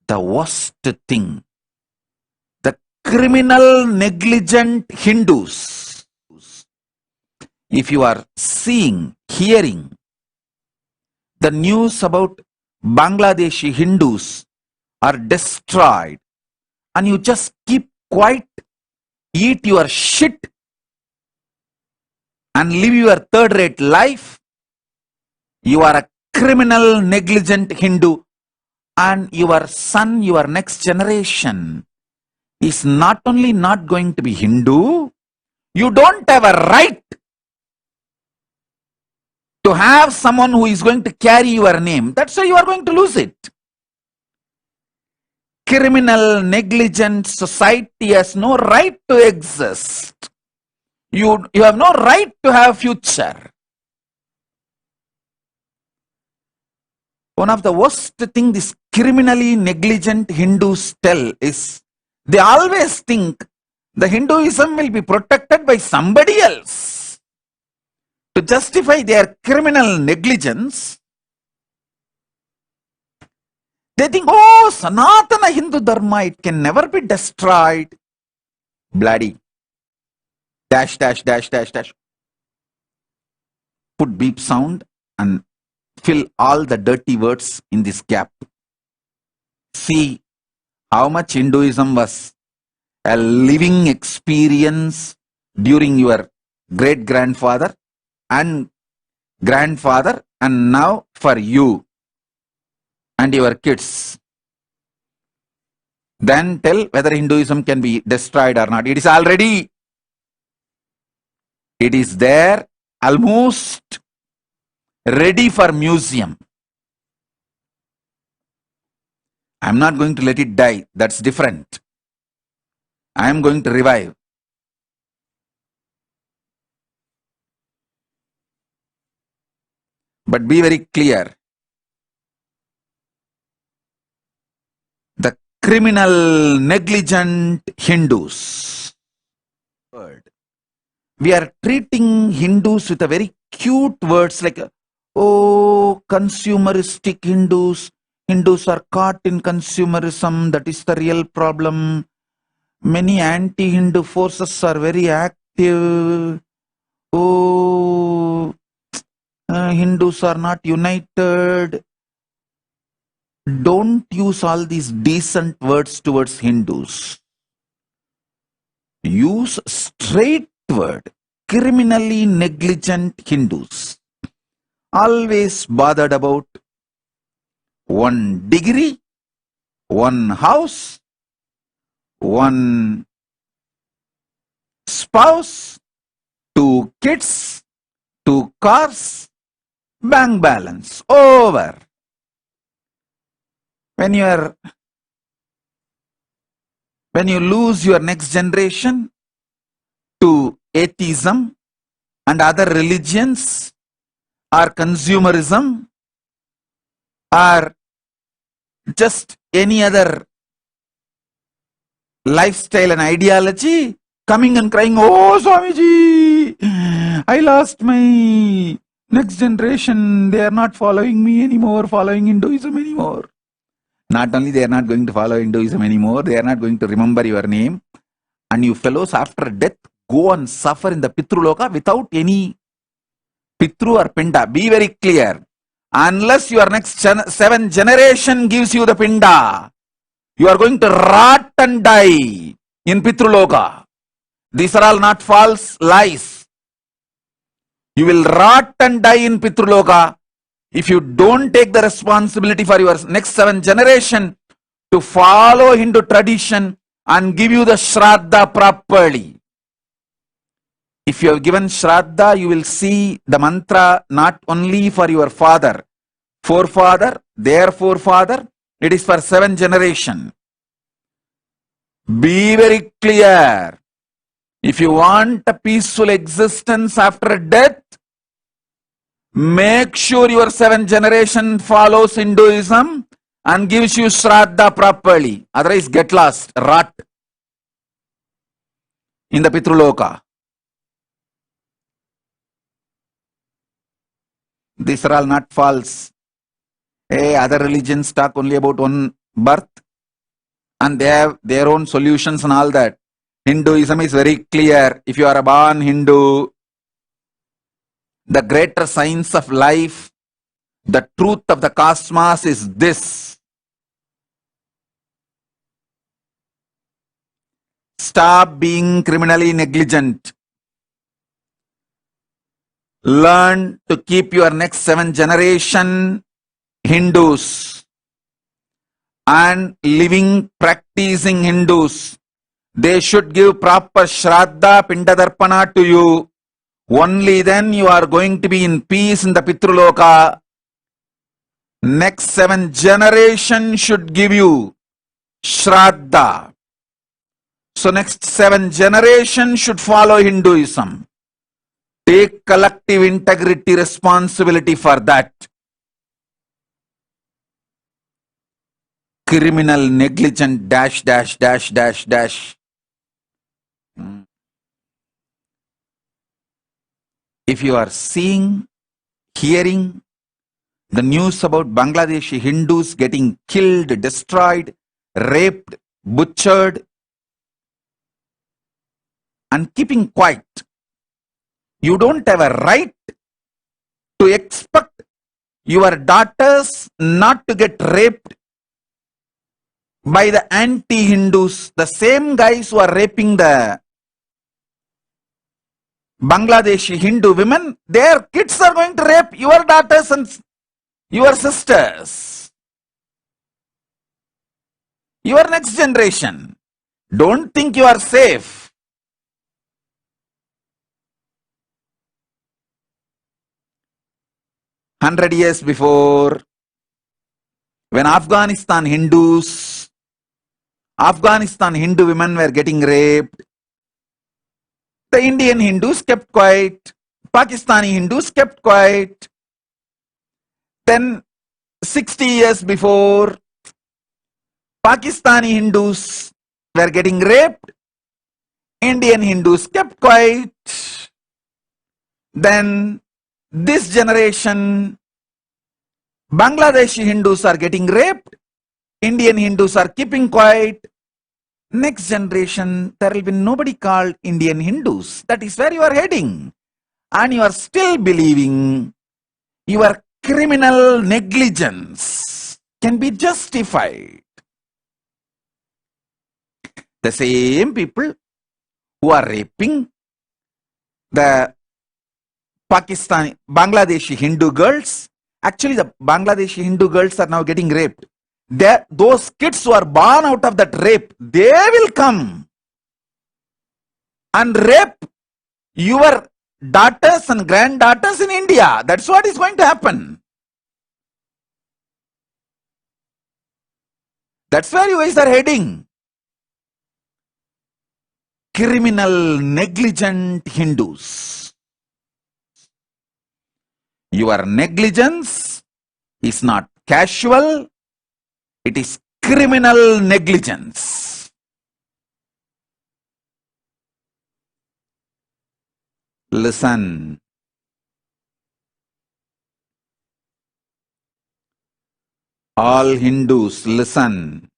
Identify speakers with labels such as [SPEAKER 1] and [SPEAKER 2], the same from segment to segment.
[SPEAKER 1] the worst thing. The criminal negligent Hindus. If you are seeing, hearing the news about Bangladeshi Hindus are destroyed and you just keep quiet, eat your shit and live your third-rate life, you are a criminal negligent Hindu, and your son, your next generation is not only not going to be Hindu, you don't have a right to have someone who is going to carry your name. That's why you are going to lose it. Criminal negligent society has no right to exist. You have no right to have future. One of the worst thing these criminally negligent Hindus tell is they always think the Hinduism will be protected by somebody else. To justify their criminal negligence, they think, oh, Sanatana Hindu Dharma, it can never be destroyed. Bloody. Dash, dash, dash, dash, dash. Put beep sound and fill all the dirty words in this gap. See how much Hinduism was a living experience during your great-grandfather and grandfather, and now for you and your kids. Then tell whether Hinduism can be destroyed or not. It is already. It is there, almost ready for museum. I am not going to let it die. That's different. I am going to revive. But be very clear. The criminal negligent Hindus. We are treating Hindus with a very cute words like, oh, consumeristic Hindus. Hindus are caught in consumerism. That is the real problem. Many anti-Hindu forces are very active. Oh, Hindus are not united. Don't use all these decent words towards Hindus. Use straight word. Criminally negligent Hindus. Always bothered about one degree, one house, one spouse, 2 kids, 2 cars, bank balance, over. When you lose your next generation to atheism and other religions or consumerism or just any other lifestyle and ideology, coming and crying, oh Swamiji, I lost my next generation, they are not following me anymore, following Hinduism anymore. Not only they are not going to follow Hinduism anymore, they are not going to remember your name. And you fellows after death go and suffer in the Pitruloka without any Pitru or Pinda. Be very clear. Unless your next 7th generation gives you the Pinda, you are going to rot and die in Pitruloka. These are all not false lies. You will rot and die in Pitruloka if you don't take the responsibility for your next 7th generation to follow Hindu tradition and give you the Shraddha properly. If you have given Shraddha, you will see the mantra not only for your father, forefather, their forefather, it is for 7th generation. Be very clear. If you want a peaceful existence after death, make sure your 7th generation follows Hinduism and gives you Shraddha properly. Otherwise, get lost, rot in the Pitruloka. These are all not false. Hey, other religions talk only about one birth. And they have their own solutions and all that. Hinduism is very clear. If you are a born Hindu, the greater science of life, the truth of the cosmos is this. Stop being criminally negligent. Learn to keep your next 7 generation Hindus and living, practicing Hindus. They should give proper Shraddha Pindadarpana to you. Only then you are going to be in peace in the Pitruloka. Next 7 generation should give you Shraddha. So next 7 generation should follow Hinduism. Take collective integrity responsibility for that. Criminal negligent dash dash dash dash dash. If you are seeing, hearing the news about Bangladeshi Hindus getting killed, destroyed, raped, butchered, and keeping quiet, you don't have a right to expect your daughters not to get raped by the anti-Hindus, the same guys who are raping the Bangladeshi Hindu women. Their kids are going to rape your daughters and your sisters, your next generation. Don't think you are safe. 100 years before, when Afghanistan Hindu women were getting raped, the Indian Hindus kept quiet, Pakistani Hindus kept quiet. Then 60 years before, Pakistani Hindus were getting raped, Indian Hindus kept quiet. Then this generation, Bangladeshi Hindus are getting raped, Indian Hindus are keeping quiet. Next generation, there will be nobody called Indian Hindus. That is where you are heading. And you are still believing your criminal negligence can be justified. The same people who are raping the Bangladeshi Hindu girls, actually the Bangladeshi Hindu girls are now getting raped. Those kids who are born out of that rape, they will come and rape your daughters and granddaughters in India. That's what is going to happen. That's where you guys are heading. Criminal negligent Hindus. Your negligence is not casual, it is criminal negligence. Listen. All Hindus, listen.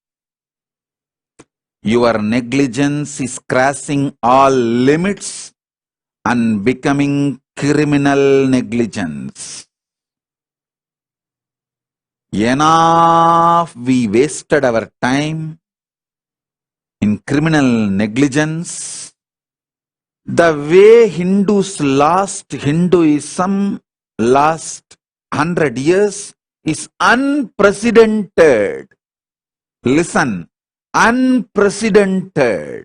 [SPEAKER 1] Your negligence is crossing all limits and becoming criminal negligence. Enough we wasted our time in criminal negligence. The way Hindus lost Hinduism last 100 years is unprecedented. Listen, unprecedented.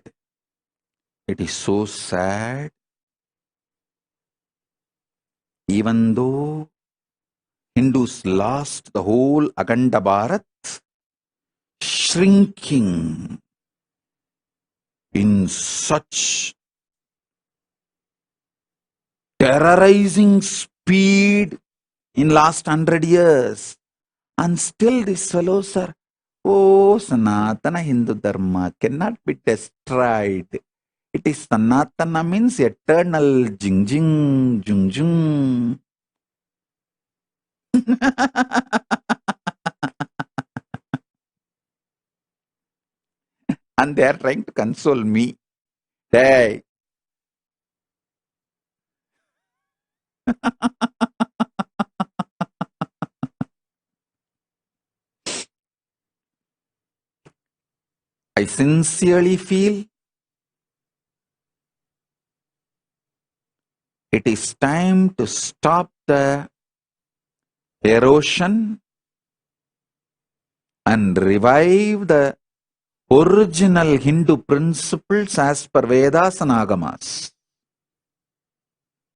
[SPEAKER 1] It is so sad. Even though Hindus lost the whole Akhanda Bharat, shrinking in such terrorizing speed in last 100 years. And still these fellows are, oh, Sanatana Hindu Dharma cannot be destroyed. It is Sanatana means eternal, jing jing, jung jung. And they are trying to console me. Hey. I sincerely feel it is time to stop the erosion and revive the original Hindu principles as per Vedas and Agamas.